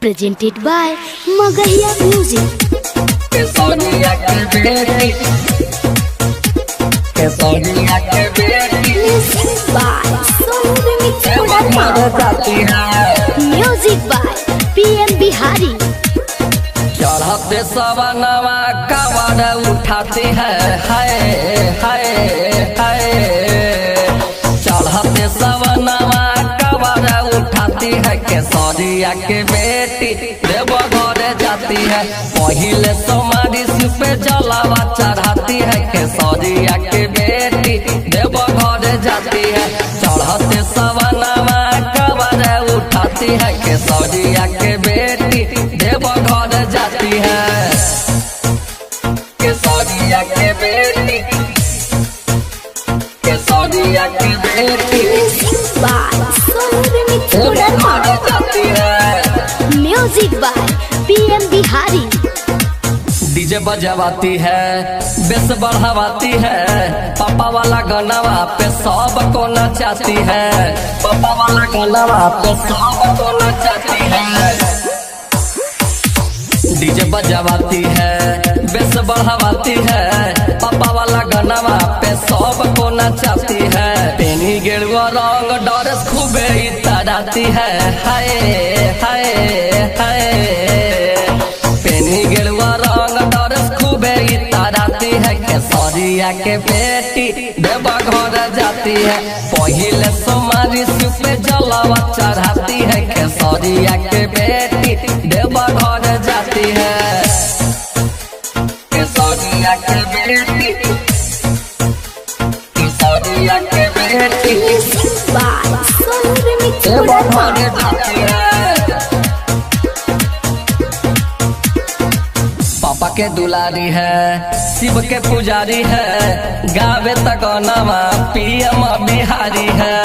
presented by Magahiya Music. Kesonia ke beti, Kesonia ke beti, Music by Sonu Remix emang mana jati hai. Music by PM Bihari. चढ़ते सवनवा cover उठाते हैं हाय हाय हाय। चढ़ते सवनवा cover उठाती है केसरिया के बेटी देवघर जाती है। पहले सोमारी सिर पे जलावा चढ़ाती है केसरिया के बेटी देवघर जाती है। चढ़ते सवनवा कवर उठाती है केसरिया के बेटी देवघर जाती है। केसरिया के बेटी, केसरिया के बेटी Music by Sonu Remix. Deoghar जाती है। Music by PM Bihari. DJ बजवाती है, बेस बढ़ावाती है, पापा वाला गनवा पे सब को नचाती है। पापा वाला गनवा पे सब को नचाती है। डीजे बजवाती है, बेस बढ़ावाती है, पापा वाला गनवा पे सब को नचाती है। पेनी गेरुआ रंग डरेस खूबे इतराती है हाय हाय हाय। पेनी गेरुआ रंग डरेस खूबे इतराती है केसरिया के बेटी देवघर जाती है। पहले सोमारी सिर पे जलावा चढ़ाती है केसरिया के बेटी देवघर जाती है। केसरिया के बेटी, केसरिया के बेटी Music by Sonu Remix. Deoghar जाती है। पापा के दुलारी है, शिव के पुजारी है, गावे तक नामा पीएम बिहारी है।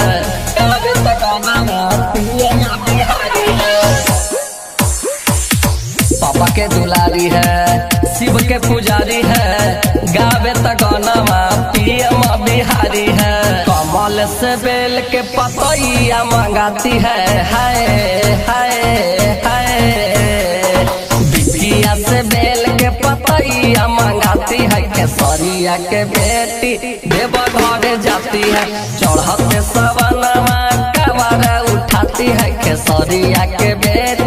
गावे तक नामा पीएम बिहारी है। पापा के दुलारी है, शिव के पुजारी है, गावे तक नामा पीएम बिहारी है। कमल से बेल के पतैया मंगाती है हाय हाय हाय। बिटिया से बेल के पतैया मंगाती है केसरिया के बेटी देवघर जाती है। चढ़ते सवनवा कवर उठाती है केसरिया के बेटी